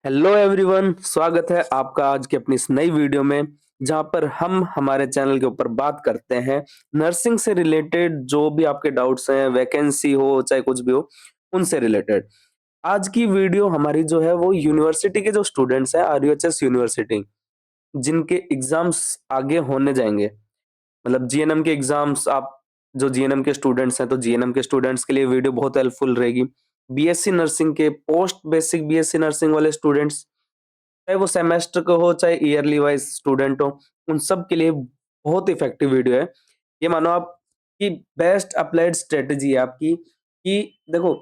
Hello everyone, स्वागत है आपका आज की अपनी इस नई वीडियो में जहां पर हम हमारे चैनल के ऊपर बात करते हैं नर्सिंग से रिलेटेड जो भी आपके डाउट्स हैं, वैकेंसी हो चाहे कुछ भी हो, उनसे रिलेटेड। आज की वीडियो हमारी जो है वो यूनिवर्सिटी के जो स्टूडेंट्स हैं, आरयूएचएस यूनिवर्सिटी, जिनके एग्जाम्स आगे होने जाएंगे, मतलब जीएनएम के एग्जाम्स। आप जो जीएनएम के स्टूडेंट्स हैं तो जीएनएम के स्टूडेंट्स के लिए वीडियो बहुत हेल्पफुल रहेगी। बीएससी नर्सिंग के पोस्ट बेसिक बीएससी नर्सिंग वाले स्टूडेंट्स, चाहे वो सेमेस्टर का हो चाहे ईयरली वाइज स्टूडेंट हो, उन सब के लिए बहुत इफेक्टिव वीडियो है। ये मानो आप कि बेस्ट अप्लाइड स्ट्रेटजी है आपकी कि देखो,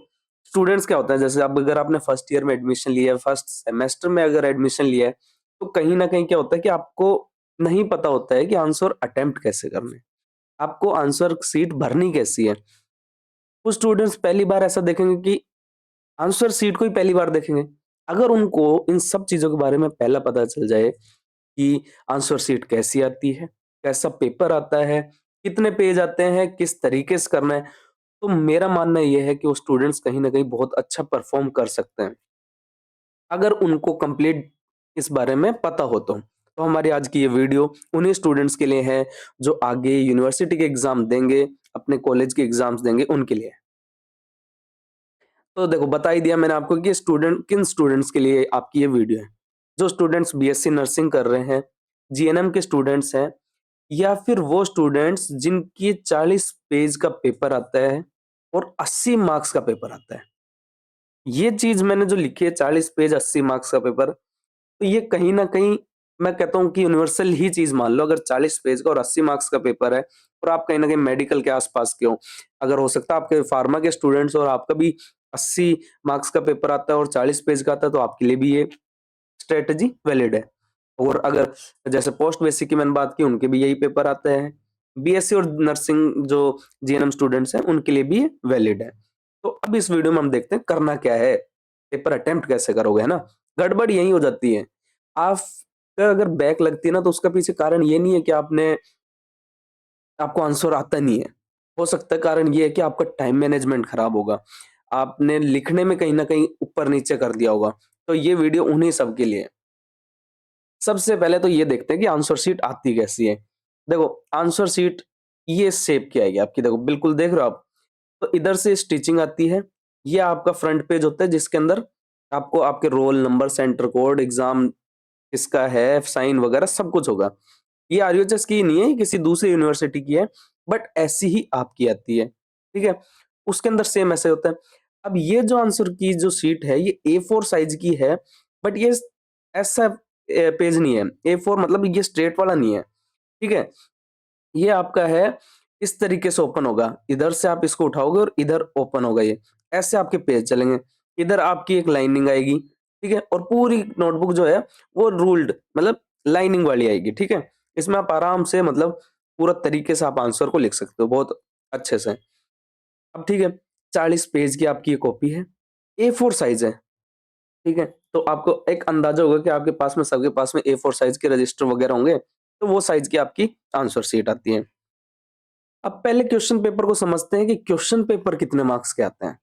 स्टूडेंट्स क्या होता है, जैसे अब अगर आपने फर्स्ट ईयर में एडमिशन लिया है, फर्स्ट सेमेस्टर में अगर एडमिशन लिया है, तो कहीं ना कहीं क्या होता है कि आपको नहीं पता होता है कि आंसर अटेम्प्ट कैसे करने हैं, आपको आंसर सीट भरनी कैसी है। कुछ स्टूडेंट्स पहली बार ऐसा देखेंगे कि आंसर सीट को ही पहली बार देखेंगे। अगर उनको इन सब चीज़ों के बारे में पहले पता चल जाए कि आंसर शीट कैसी आती है, कैसा पेपर आता है, कितने पेज आते हैं, किस तरीके से करना है, तो मेरा मानना ये है कि वो स्टूडेंट्स कहीं न कहीं बहुत अच्छा परफ़ॉर्म कर सकते हैं, अगर उनको कंप्लीट इस बारे में पता हो तो। तो हमारी आज की ये वीडियो उन्हीं स्टूडेंट्स के लिए है, जो आगे यूनिवर्सिटी के एग्ज़ाम देंगे, अपने कॉलेज के एग्ज़ाम्स देंगे, उनके लिए है। तो देखो, बता ही दिया मैंने आपको कि स्टूडेंट किन स्टूडेंट्स के लिए आपकी ये वीडियो है। जो स्टूडेंट्स बीएससी नर्सिंग कर रहे हैं, जीएनएम के स्टूडेंट्स हैं, या फिर वो स्टूडेंट्स जिनकी 40 पेज का पेपर आता है और 80 मार्क्स का पेपर आता है। ये चीज़ मैंने जो लिखी है, 40 पेज 80 मार्क्स का पेपर, तो ये कहीं न कहीं मैं कहता हूँ कि यूनिवर्सल ही चीज़ मान लो। अगर 40 पेज का और 80 मार्क्स का पेपर है और आप कहीं न कहीं मेडिकल के आस-पास के हो, अगर हो सकता है आपके फार्मा के स्टूडेंट्स और आपका भी 80 मार्क्स का पेपर आता है और 40 पेज का आता है, तो आपके लिए भी ये स्ट्रैटेजी वैलिड है। और अगर जैसे पोस्ट बेसिक की मैंने बात की, उनके भी यही पेपर आते हैं। बीएससी और नर्सिंग जो जीएनएम स्टूडेंट्स हैं, उनके लिए भी ये वैलिड है। तो अब इस वीडियो में हम देखते हैं करना क्या है, पेपर अटेम्प्ट कैसे करोगे, है ना? गड़बड़ यही हो जाती है। आपका अगर बैक लगती है ना, तो उसका पीछे कारण ये नहीं है कि आपको आंसर आता नहीं है। हो सकता है कारण ये है कि आपका टाइम मैनेजमेंट खराब होगा। आपने लिखने में कहीं न कहीं ऊपर-नीचे कर दिया होगा। तो ये वीडियो उन्हीं सब के लिए है। सबसे पहले तो ये देखते हैं कि आंसर शीट आती कैसी है। देखो, आंसर शीट ये शेप की आएगी आपकी, देखो बिल्कुल देख रहे हो आप? तो इधर से स्टिचिंग आती है। ये आपका फ्रंट पेज होता है जिसके अंदर आपको आपके roll number, centre code, exam किसका है, साइन वगैरह सब कुछ होगा। ये आरयूएचएस की नहीं है, ये किसी दूसरी यूनिवर्सिटी की है, बट ऐसी ही आपकी आती है, ठीक है? उसके अंदर सेम ऐसे होता है। अब ये जो आंसर की जो शीट है, ये ए4 साइज़ की है, बट ये ऐसा पेज नहीं है। ए4 मतलब ये स्ट्रेट वाला नहीं है, ठीक है? ये आपका है, इस तरीके से ओपन होगा। इधर से आप इसको उठाओगे और इधर ओपन होगा ये। ऐसे आपके पेज चलेंगे। इधर आपकी एक लाइनिंग आएगी, ठीक है? और पूरी नोटबुक जो है वो रूल्ड मतलब लाइनिंग वाली आएगी, ठीक है? इसमें आप आराम से मतलब पूरा तरीके से आप आंसर को लिख सकते हो बहुत अच्छे से। अब ठीक है, 40 पेज की आपकी ये कॉपी है, ए4 साइज़ है, ठीक है? तो आपको एक अंदाज़ा होगा कि आपके पास में सबके पास में ए4 साइज़ के रजिस्टर वगैरह होंगे, तो वो साइज़ की आपकी आंसर शीट आती है। अब पहले क्वेश्चन पेपर को समझते हैं कि क्वेश्चन पेपर कितने मार्क्स के आते हैं।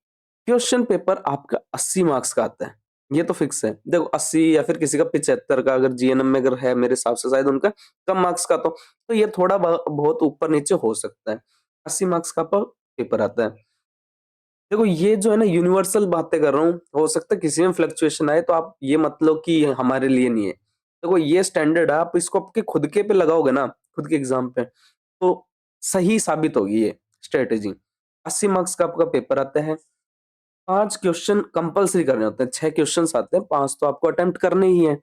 क्वेश्चन पेपर आपका 80 मार्क्स का आता है, ये तो फिक्स है। देखो, 80 या फिर किसी का 75 का अगर जीएनएम में अगर है, मेरे हिसाब से शायद उनका कम मार्क्स का, तो ये थोड़ा बहुत ऊपर नीचे हो सकता है। 80 मार्क्स का पर पेपर आता है। देखो, ये जो है ना, यूनिवर्सल बातें कर रहा हूँ, हो सकता है किसी में फ्लक्चुएशन आए, तो आप ये मत लो कि हमारे लिए नहीं है। देखो, ये स्टैंडर्ड है, आप इसको आपके खुद के पे लगाओगे ना, खुद के एग्जाम पे, तो सही साबित होगी ये स्ट्रैटेजी। 80 मार्क्स का आपका पेपर आता है, 5 क्वेश्चन कंपल्सरी करने होते हैं, 6 क्वेश्चन्स आते हैं, 5 तो आपको अटेम्प्ट करने ही हैं।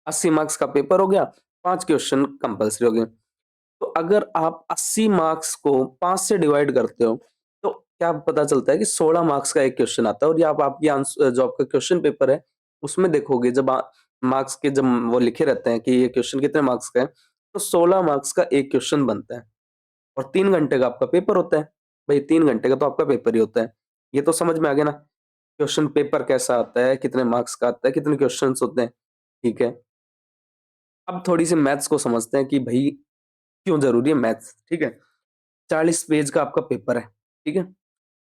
80 मार्क्स का पेपर हो गया, 5 क्वेश्चन कंपल्सरी हो गए। तो अगर आप 80 मार्क्स को 5 से डिवाइड करते हो, तो क्या पता चलता है कि 16 मार्क्स का 1 क्वेश्चन आता है। और ये आप आपकी जो आपका क्वेश्चन पेपर है, उसमें देखोगे, जब मार्क्स के जब वो लिखे रहते हैं कि ये क्वेश्चन कितने मार्क्स का है, तो 16 मार्क्स का 1 क्वेश्चन बनता है और 3 घंटे का आपका पेपर होता है। भई 3 घंटे का तो आपका पेपर ही होता है। ये तो समझ में आ गया ना? क्वेश्चन पेपर कैसा आता है, कितने मार्क्स का आता है, कितने क्वेश्चन्स होते हैं, ठीक है? अब थोड़ी-सी मैथ्स को समझते हैं कि भई क्यों ज़रूरी है मैथ्स, ठीक है? 40 पेज का आपका पेपर है, ठीक है?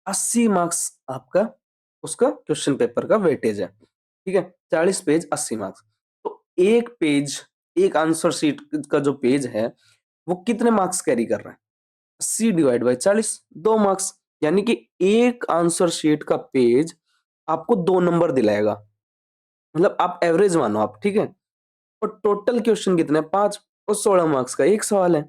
80 मार्क्स आपका उसका क्वेश्चन पेपर का वेटेज है। ठीक है? 40 पेज 80 मार्क्स। तो 1 पेज, एक आंसर शीट का जो पेज है, वो कितने मार्क्स कैरी कर रहा है? 80 डिवाइड बाय 40, 2 मार्क्स। यानी कि एक आंसर शीट का पेज आपको 2 नंबर दिलाएगा। मतलब आप एवरेज मानो आप, ठीक है? और टोटल क्वेश्चन कितने हैं? 5 और 16 मार्क्स का एक सवाल है।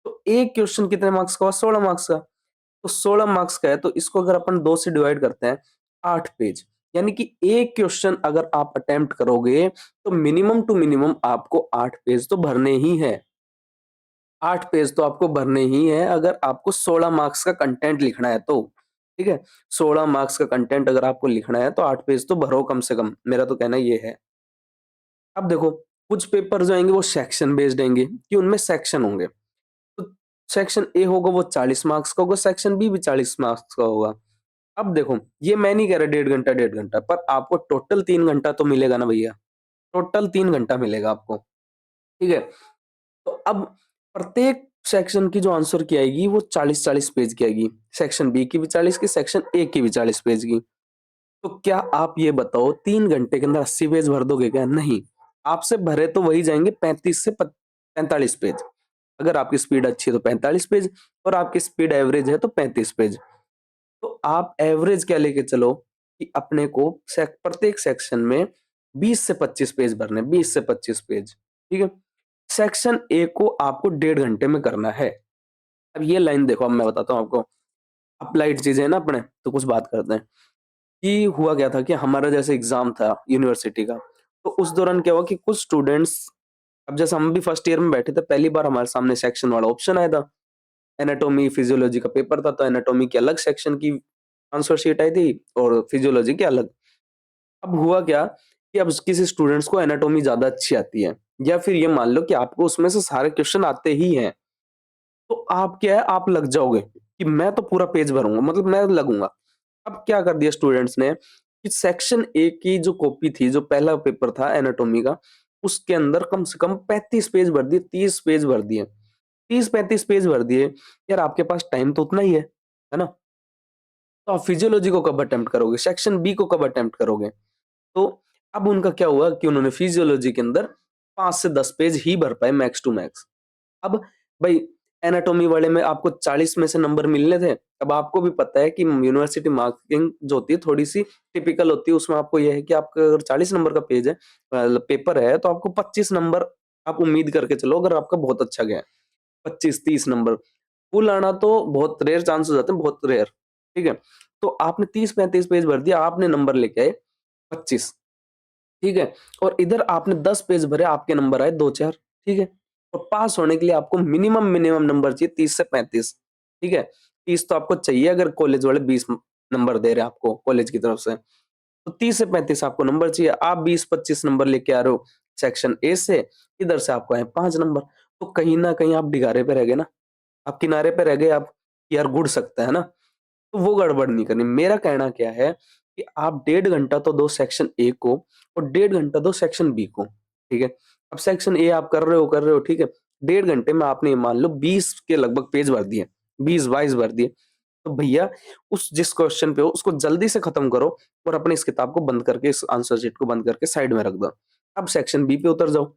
तो एक क्वेश्चन कितने मार्क्स का हुआ? 16 मार्क्स का। तो 16 मार्क्स का है, तो इसको अगर अपन 2 से डिवाइड करते हैं, 8 पेज। यानी कि एक क्वेश्चन अगर आप अटेम्प्ट करोगे, तो मिनिमम टू मिनिमम आपको 8 पेज तो भरने ही हैं। 8 पेज तो आपको भरने ही हैं, अगर आपको 16 मार्क्स का कंटेंट लिखना है तो। ठीक है? 16 मार्क्स का कंटेंट अगर आपको लिखना है, तो 8 पेज तो भरो कम से कम। मेरा तो कहना ये है। अब देखो, कुछ पेपर जो आएँगे वो सेक्शन बेस्ड आएँगे, कि उनमें सेक्शन होंगे। तो सेक्शन ए होगा वो 40 मार्क्स का होगा, सेक्शन बी भी 40 मार्क्स का होगा। अब देखो, ये मैं नहीं कह रहा डेढ़ घंटा, पर आपको टोटल 3 घंटा तो मिलेगा ना भैया, टोटल 3 घंटा मिलेगा आपको, ठीक है? तो अब प्रत्येक सेक्शन की जो आंसर की आएगी वो 40-40 पेज की आएगी। सेक्शन बी की भी 40 की, सेक्शन ए की भी 40 पेज की। तो क्या आप ये बताओ 3 घंटे के अंदर 80 पेज भर दोगे क्या? नहीं। आपसे भरे तो वही जाएँगे 35 से पत 45 पेज। अगर आपकी स्पीड अच्छी है तो 45 पेज, और आपकी स्पीड एवरेज है तो 35 पेज। तो आप एवरेज क्या लेके चलो कि अपने को प्रत्येक सेक्शन में 20 से 25 पेज भरने, 20 से 25 पेज, ठीक है? सेक्शन ए को आपको 1.5 घंटे में करना है। अब ये लाइन देखो, अब मैं बताता हूँ आपको। अप्लाइड चीजें है ना अपने, तो कुछ बात करते हैं कि हुआ क्या था कि हमारा जैसे एग्जाम था यूनिवर्सिटी का, तो उस दौरान क्या हुआ कि कुछ स्टूडेंट्स, अब जैसे हम भी फर्स्ट ईयर में बैठे थे, पहली बार हमारे सामने सेक्शन वाला ऑप्शन आया था। एनाटॉमी फिजियोलॉजी का पेपर था, तो एनाटॉमी की अलग सेक्शन की आंसर शीट आई थी और फिजियोलॉजी की अलग। अब हुआ क्या कि अब किसी स्टूडेंट्स को एनाटॉमी ज्यादा अच्छी आती है, या फिर ये मान लो कि आपको उसमें से सारे क्वेश्चन आते ही हैं, तो आप क्या है, आप लग जाओगे कि मैं तो पूरा पेज भरूंगा, मतलब मैं लगूंगा। अब क्या कर दिया स्टूडेंट्स ने कि सेक्शन ए की जो कॉपी थी, जो पहला पेपर था एनाटॉमी का, उसके अंदर कम से कम 35 पेज भर दिए, 30 पेज भर दिए, 30-35 पेज भर दिए। यार आपके पास टाइम तो उतना ही है ना? तो आप फिजियोलॉजी को कब अटेम्प्ट करोगे? सेक्शन बी को कब अटेम्प्ट करोगे? तो अब उनका क्या हुआ कि उन्होंने फिजियोलॉजी के अंदर 5 से 10 पेज ही भर पाए मैक्स टू मैक्स। अब भाई, एनाटॉमी वाले में आपको 40 में से नंबर मिलने थे। अब आपको भी पता है कि यूनिवर्सिटी मार्किंग जो होती है थोड़ी-सी टिपिकल होती है। उसमें आपको ये है कि आपका अगर 40 नंबर का पेज है, पेपर है, तो आपको 25 नंबर आप उम्मीद करके चलो, अगर आपका बहुत अच्छा गया है। 25-30 नंबर। फुल आना तो बहुत रेयर चांस हो जाते हैं, बहुत रेयर, ठीक है? तो आपने 30-35 पेज भर दिया, आपने नंबर लेके आए 25, ठीक है? और इधर आपने 10 पेज भरे, आपके नंबर आए 2-4, ठीक है? और पास होने के लिए आपको मिनिमम मिनिमम नंबर चाहिए 30 से 35, ठीक है? 30 तो आपको चाहिए, अगर कॉलेज वाले 20 नंबर दे रहे हैं आपको कॉलेज की तरफ से, तो 30 से 35 आपको नंबर चाहिए। आप 20-25 नंबर लेके आ रहे हो सेक्शन ए से, इधर से आपको आए 5 नंबर, तो कहीं न कहीं आप डिगारे पे रह गए ना। आप किनारे पे रह गए आप, कि यार गुड़ सकता है ना, तो वो गड़बड़ नहीं करनी। मेरा कहना क्या है कि आप 1.5 घंटा तो दो सेक्शन ए को, और 1.5 घंटा दो सेक्शन बी को, ठीक है? अब सेक्शन ए आप कर रहे हो, ठीक है? 1.5 घंटे में आपने ये मान लो 20 के लगभग पेज भर दिए, 20-22 भर दिए। तो भैया, उस जिस क्वेश्चन पे हो उसको जल्दी से खत्म करो, और अपनी इस किताब को बंद करके, इस आंसर शीट को बंद करके साइड में रख दो। अब सेक्शन बी पे उतर जाओ।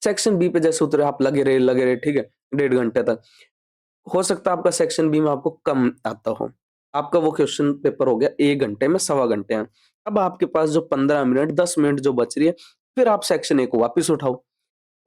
सेक्शन बी पे जैसे उतरे, आप लगे रहे, ठीक है? 1.5 घंटे तक। हो सकता है आपका सेक्शन बी में आपको कम आता हो। आपका वो क्वेश्चन पेपर हो गया 1 घंटे में, सवा घंटे में। अब आपके पास जो 15 मिनट, 10 मिनट जो बच रही है, फिर आप सेक्शन ए को वापस उठाओ।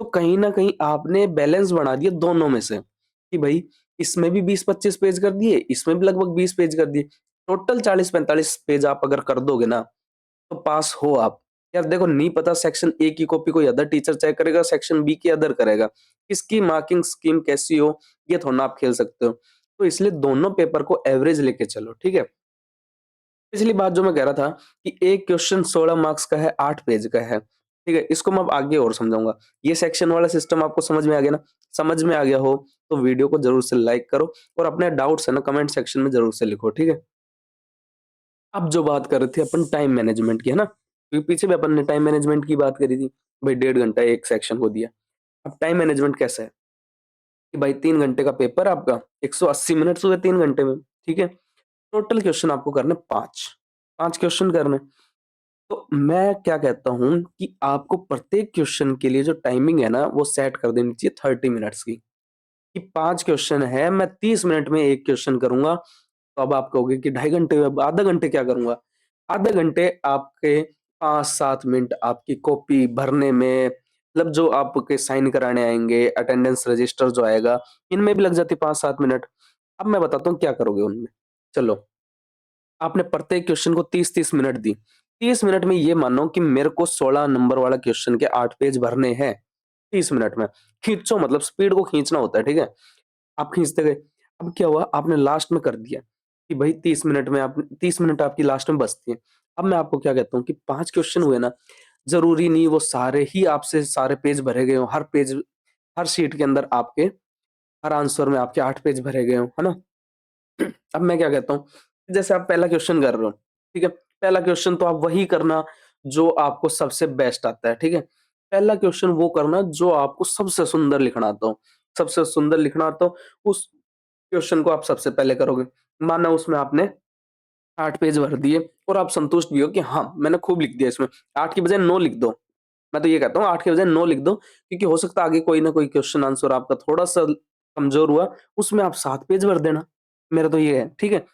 तो कहीं न कहीं आपने बैलेंस बना दिया दोनों में से, कि भई इसमें भी 20-25 पेज कर दिए, इसमें भी लगभग 20 पेज कर दिए। टोटल 40-45 पेज आप अगर कर दोगे ना, तो पास हो आप। यार देखो, नहीं पता सेक्शन ए की कॉपी कोई अदर टीचर चेक करेगा, सेक्शन बी की अदर करेगा। किसकी मार्किंग स्कीम कैसी हो, ये थोड़ा ना आप खेल सकते हो। तो इसलिए दोनों पेपर को एवरेज लेके चलो, ठीक है? पिछली बात जो मैं कह रहा था कि एक क्वेश्चन 16 मार्क्स का है, 8 पेज का है, ठीक है? इसको मैं अब आगे और समझाऊँगा। ये सेक्शन वाला सिस्टम आपको समझ में आ गया ना? समझ में आ गया हो, तो वीडियो को ज़रूर से लाइक करो, और अपने डाउट्स है ना कमेंट सेक्शन में ज़रूर से लिखो, ठीक है? अब जो बात कर रहे थे अपन टाइम मैनेजमेंट की, है ना? क्योंकि पीछे भी अपन ने टाइम मैनेजमेंट की बात करी थी। भाई 1.5 घंटा एक सेक्शन को दिया। अब टाइम मैनेजमेंट कैसा है कि भाई 3 घंटे का पेपर है आपका, 180 मिनट्स हुए 3 घंटे में, ठीक है? टोटल क्वेश्चन आपको करने 5, 5 क्वेश्चन करने हैं। तो मैं क्या कहता हूँ कि आपको प्रत्येक क्वेश्चन के लिए जो टाइमिंग है ना, वो सेट कर देनी चाहिए 30 मिनट्स की, कि 5 क्वेश्चन है, मैं 30 मिनट में 1 क्वेश्चन करूँगा। तो अब आप कहोगे कि ढाई घंटे अब आधा घंटे क्या करूँगा? आधे घंटे आपके 5-7 मिनट आपकी कॉपी भरने में, मतलब जो आपके साइन कराने आएँगे, अटेंडेंस रजिस्टर जो आएगा, इनमें भी लग जाते 5-7 मिनट। अब मैं बताता हूँ क्या करोगे उनमें। चलो, आपने प्रत्येक क्वेश्चन को 30-30 मिनट दी। 30 मिनट में ये मानो कि मेरे को 16 नंबर वाला क्वेश्चन के 8 पेज भरने हैं, 30 मिनट में। खींचो, मतलब स्पीड को खींचना होता है, ठीक है? आप खींचते गए। अब क्या हुआ, आपने लास्ट में कर दिया कि भाई 30 मिनट में आप 30 मिनट आपकी लास्ट में बचती है। अब मैं आपको क्या कहता हूँ कि 5 क्वेश्चन हुए ना, ज़रूरी नहीं वो सारे ही आपसे सारे पेज भरे गए हों, हर पेज, हर शीट के अंदर आपके, हर आंसर में आपके 8 पेज भरे गए हों, है ना? अब मैं क्या कहता हूँ, जैसे आप पहला क्वेश्चन कर रहे हो, ठीक है? पहला क्वेश्चन तो आप वही करना जो आपको सबसे बेस्ट आता है, ठीक है? पहला क्वेश्चन वो करना जो आपको सबसे सुंदर लिखना आता हो। सबसे सुंदर लिखना आता हो, उस क्वेश्चन को आप सबसे पहले करोगे। माना उसमें आपने 8 पेज भर दिए और आप संतुष्ट भी हो कि हाँ, मैंने खूब लिख दिया इसमें। 8 की बजाय 9 लिख दो। मैं तो ये कहता हूँ 8 के बजाय 9 लिख दो, क्योंकि हो सकता है आगे कोई ना कोई क्वेश्चन आंसर आपका थोड़ा-सा कमज़ोर हुआ, उसमें आप 7 पेज भर देना। मेरा तो ये है, ठीक है?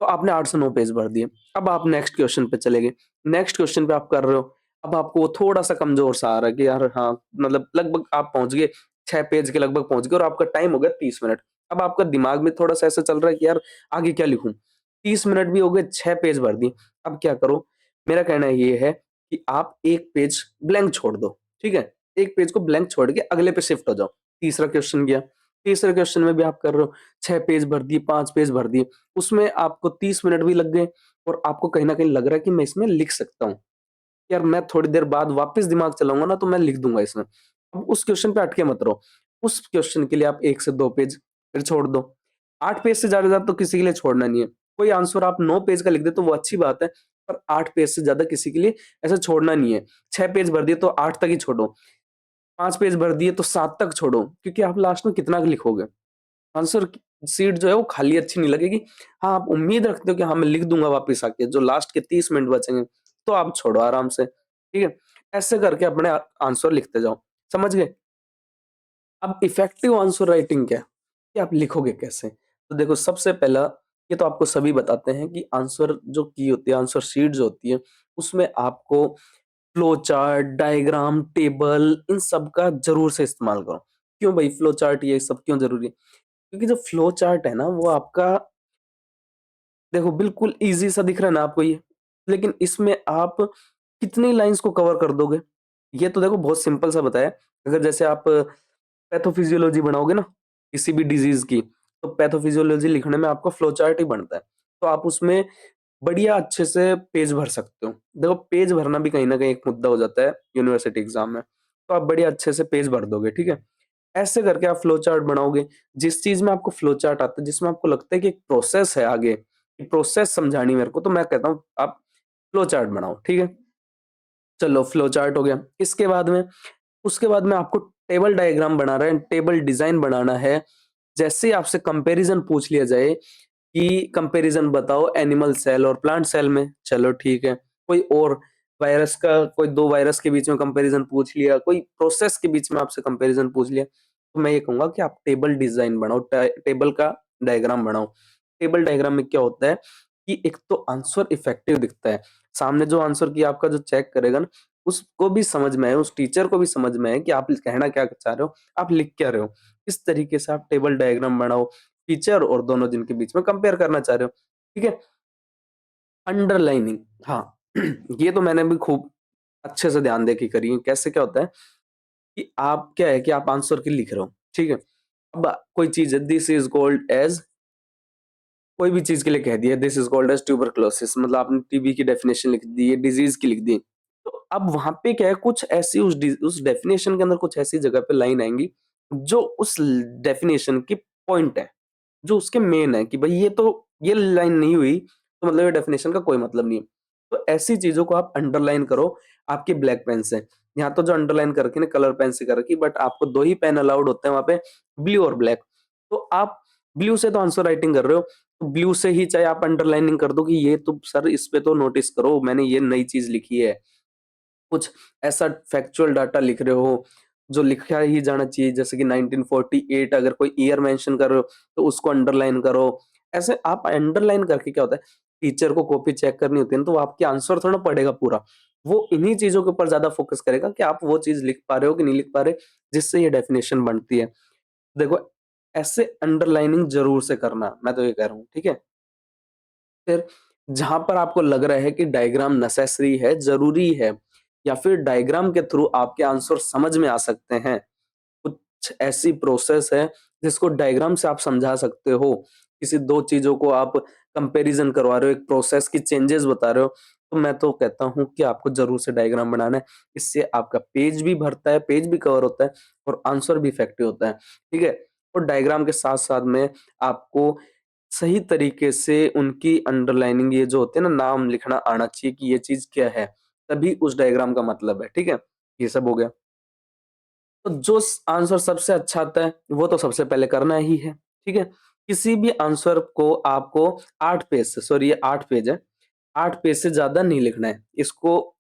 तो आपने 8 से 9 पेज भर दिए। अब आप नेक्स्ट क्वेश्चन पे चले गए। नेक्स्ट क्वेश्चन पे आप कर रहे हो। अब आपको वो थोड़ा-सा कमज़ोर सा आ रहा है कि यार हाँ, मतलब लगभग आप पहुँच गए, 6 पेज के लगभग पहुँच गए और आपका टाइम हो गया 30 मिनट। अब आपका दिमाग में थोड़ा-सा ऐसा चल रहा है कि यार आगे क्या लिखूँ? 30 मिनट भी हो गए, 6 पेज भर दिए। अब क्या करो? मेरा कहना ये है कि आप 1 पेज ब्लैंक छोड़ दो, ठीक है? 1 पेज को ब्लैंक छोड़ के अगले पे शिफ्ट हो जाओ। तीसरा क्वेश्चन गया, तीसरे क्वेश्चन में भी आप कर रहे हो, 6 पेज भर दिए, 5 पेज भर दिए। उसमें आपको 30 मिनट भी लग गए और आपको कहीं न कहीं लग रहा है कि मैं इसमें लिख सकता हूँ। यार मैं थोड़ी देर बाद वापस दिमाग चलाऊँगा ना तो मैं लिख दूँगा इसमें। अब उस क्वेश्चन पे अटके मत रहो। उस क्वेश्चन के लिए आप 1 से 2 पेज फिर छोड़ दो। 8 पेज से ज़्यादा तो किसी के लिए छोड़ना नहीं है। कोई आंसर आप 9 पेज का लिख दें तो वो अच्छी बात है, पर 8 पेज से ज़्यादा किसी के लिए ऐसा छोड़ना नहीं है। 6 पेज भर दिए तो 8 तक ही छोड़ो। 5 पेज भर दिए तो 7 तक छोड़ो, क्योंकि आप लास्ट में कितना लिखोगे? आंसर की शीट जो है वो खाली अच्छी नहीं लगेगी। हाँ, आप उम्मीद रखते हो कि हाँ, मैं लिख दूँगा वापस आके, जो लास्ट के 30 मिनट बचेंगे, तो आप छोड़ो आराम से, ठीक है? ऐसे करके अपने आंसर लिखते जाओ, समझ गए? अब इफेक्टिव आंसर राइटिंग क्या है? कि आप लिखोगे कैसे? तो देखो, सबसे पहला, ये तो आपको सभी बताते हैं कि आंसर जो की होती है, आंसर शीट जो होती है, उसमें आपको फ्लो चार्ट, डायग्राम, टेबल, इन सब का ज़रूर से इस्तेमाल करो। क्यों भाई फ्लो चार्ट ये सब क्यों ज़रूरी है? क्योंकि जो फ्लो चार्ट है ना, वो आपका, देखो बिल्कुल ईज़ी सा दिख रहा है ना आपको ये, लेकिन इसमें आप कितनी लाइन्स को कवर कर दोगे? ये तो देखो बहुत सिंपल सा बताया। अगर जैसे आप पैथोफिजियोलॉजी बनाओगे ना, किसी भी डिज़ीज़ की, तो पैथोफिजियोलॉजी लिखने में आपका फ्लो चार्ट ही बनता है। तो आप उसमें बढ़िया अच्छे से पेज भर सकते हो। देखो, पेज भरना भी कहीं न कहीं एक मुद्दा हो जाता है यूनिवर्सिटी एग्ज़ाम में। तो आप बढ़िया अच्छे से पेज भर दोगे, ठीक है? ऐसे करके आप फ्लो चार्ट बनाओगे। जिस चीज़ में आपको फ्लो चार्ट आता है, जिसमें आपको लगता है कि एक प्रोसेस है आगे, कि प्रोसेस समझानी है मेरे को, तो मैं कहता हूँ आप फ्लो चार्ट बनाओ, ठीक है? चलो फ्लो चार्ट हो गया। इसके बाद में, उसके बाद में आपको टेबल डायग्राम बनाना है, टेबल डिज़ाइन बनाना है। जैसे ही आपसे कंपैरिज़न पूछ लिया जाए कि कंपैरिज़न बताओ एनिमल सेल और प्लांट सेल में, चलो ठीक है। कोई और वायरस का, कोई 2 वायरस के बीच में कंपैरिज़न पूछ लिया, कोई प्रोसेस के बीच में आपसे कंपैरिज़न पूछ लिया, तो मैं ये कहूँगा कि आप टेबल डिज़ाइन बनाओ, टेबल का डायग्राम बनाओ। टेबल डायग्राम में क्या होता है कि एक तो आंसर इफेक्टिव दिखता है। सामने जो आंसर की आपका जो चेक करेगा ना, उसको भी समझ में आए, उस टीचर को भी समझ में आए कि आप कहना क्या चाह रहे हो, आप लिख क्या रहे हो। इस तरीके से आप टेबल डायग्राम बनाओ, टीचर और दोनों जिनके बीच में कंपेयर करना चाह रहे हो, ठीक है? अंडरलाइनिंग, हाँ, ये तो मैंने भी खूब अच्छे से ध्यान दे के करी है। कैसे क्या होता है कि आप क्या है कि आप आंसर की लिख रहे हो, ठीक है? अब कोई चीज़ है, दिस इज़ कॉल्ड एज़, कोई भी चीज़ के लिए कह दिया, this is called as tuberculosis, मतलब आपने टीबी की डेफिनिशन लिख दी है, डिज़ीज़ की लिख दी। तो अब वहाँ पे क्या है, कुछ ऐसी उस डेफिनिशन के अंदर कुछ ऐसी जगह पे लाइन आएँगी, जो उस डेफिनिशन की पॉइंट है। जो उसके मेन है कि भाई ये लाइन नहीं हुई, तो मतलब ये डेफिनिशन का कोई मतलब नहीं है। तो ऐसी चीज़ों को आप अंडरलाइन करो आपके ब्लैक पेन से। यहाँ तो जो अंडरलाइन कर रखी है ना कलर पेन से कर रखी, बट आपको 2 ही पेन अलाउड होते हैं वहाँ पे, ब्लू और ब्लैक। तो आप ब्लू से तो आंसर राइटिंग कर रहे हो, तो ब्लू से ही चाहे आप अंडरलाइनिंग कर दो कि ये तो सर इस पे तो नोटिस करो, मैंने ये नई चीज़ लिखी है। कुछ ऐसा फैक्चुअल डाटा लिख रहे हो, जो लिखा ही जाना चाहिए, जैसे कि 1948 अगर कोई ईयर मेंशन कर रहे हो, तो उसको अंडरलाइन करो। ऐसे आप अंडरलाइन करके क्या होता है, टीचर को कॉपी चेक करनी होती है ना, तो वो आपके आंसर थोड़ा पढ़ेगा पूरा। वो इन्हीं चीज़ों के ऊपर ज़्यादा फोकस करेगा कि आप वो चीज़ लिख पा रहे हो कि नहीं लिख पा रहे, जिससे ये डेफिनिशन बनती है। देखो, ऐसे अंडरलाइनिंग ज़रूर से करना, मैं तो ये कह रहा हूँ, ठीक है? फिर जहाँ पर आपको लग रहा है कि डायग्राम नेसेसरी है, ज़रूरी है, या फिर डायग्राम के थ्रू आपके आंसर समझ में आ सकते हैं, कुछ ऐसी प्रोसेस है जिसको डायग्राम से आप समझा सकते हो। किसी 2 चीज़ों को आप कंपैरिज़न करवा रहे हो, एक प्रोसेस की चेंजेस बता रहे हो, तो मैं तो कहता हूँ कि आपको ज़रूर से डायग्राम बनाना है। इससे आपका पेज भी भरता है, पेज भी कवर होता है और आंसर भी इफेक्टिव होता है, ठीक है? और डायग्राम के साथ-साथ में आपको सही तरीके से उनकी अंडरलाइनिंग, ये जो होते हैं ना, नाम लिखना आना चाहिए कि ये चीज़ क्या है, तभी उस डायग्राम का मतलब है, ठीक है? ये सब हो गया। तो जो आंसर सबसे अच्छा आता है, वो तो सबसे पहले करना ही है, ठीक है? किसी भी आंसर को आपको 8 पेज से, सॉरी ये 8 पेज है, 8 पेज से ज़्यादा नहीं लिखना है। इसको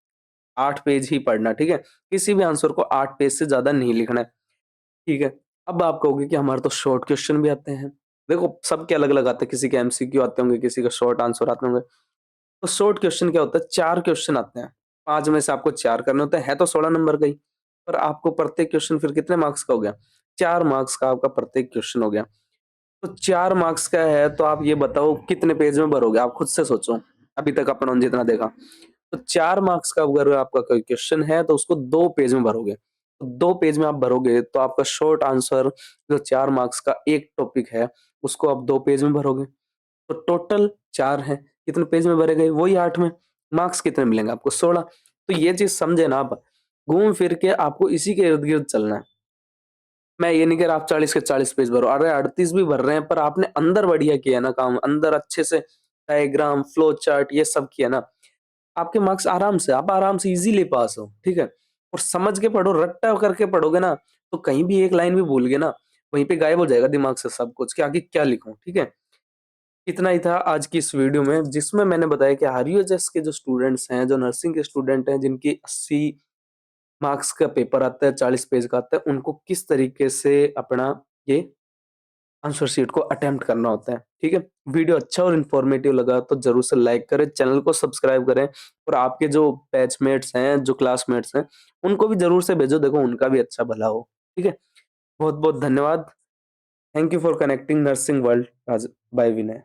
8 पेज ही पढ़ना, ठीक है? किसी भी आंसर को 8 पेज से ज़्यादा नहीं लिखना है, ठीक है? अब आप कहोगे कि हमारे तो शॉर्ट क्वेश्चन भी आते हैं। देखो, सबके अलग-अलग आते हैं, किसी के एमसीक्यू आते होंगे, किसी के शॉर्ट आंसर आते होंगे। तो शॉर्ट क्वेश्चन क्या होता है, 4 क्वेश्चन आते हैं, 5 में से आपको 4 करने होते हैं, है तो 16 नंबर का ही, पर आपको प्रत्येक क्वेश्चन फिर कितने मार्क्स का हो गया? 4 मार्क्स का आपका प्रत्येक क्वेश्चन हो गया। तो 4 मार्क्स का है, तो आप ये बताओ कितने पेज में भरोगे? आप खुद से सोचो, अभी तक अपन जितना देखा। तो 4 मार्क्स का अगर आपका कोई क्वेश्चन है, तो उसको 2 पेज में भरोगे। तो 2 पेज में आप भरोगे, तो आपका शॉर्ट आंसर जो 4 मार्क्स का एक टॉपिक है, उसको आप 2 पेज में भरोगे। तो टोटल 4 हैं, कितने पेज में भरे गए? वही 8 में। मार्क्स कितने मिलेंगे आपको? 16। तो ये चीज़ समझे ना आप, घूम फिर के आपको इसी के इर्द-गिर्द चलना है। मैं ये नहीं कह रहा आप 40 के 40 पेज भरो, अरे 38 भी भर रहे हैं, पर आपने अंदर बढ़िया किया ना काम, अंदर अच्छे से डायग्राम, फ्लो चार्ट ये सब किया ना, आपके मार्क्स आराम से, आप आराम से इज़िली पास हो, ठीक है? और समझ के पढ़ो, रट्टा करके पढ़ोगे ना, तो कहीं भी एक लाइन भी भूल गए ना, वहीं पे गायब हो जाएगा दिमाग से सब कुछ कि आगे क्या लिखूँ, ठीक है? इतना ही था आज की इस वीडियो में, जिसमें मैंने बताया कि आरयूएचएस के जो स्टूडेंट्स हैं, जो नर्सिंग के स्टूडेंट हैं, जिनकी 80 मार्क्स का पेपर आता है, 40 पेज का आता है, उनको किस तरीके से अपना ये आंसर शीट को अटेम्प्ट करना होता है, ठीक है? वीडियो अच्छा और इन्फॉर्मेटिव लगा तो ज़रूर से लाइक करें, चैनल को सब्सक्राइब करें और आपके जो बैचमेट्स हैं, जो क्लासमेट्स हैं, उनको भी ज़रूर से भेजो, देखो उनका भी अच्छा भला हो, ठीक है? बहुत-बहुत धन्यवाद। Thank you for connecting nursing world आज बाय विनय।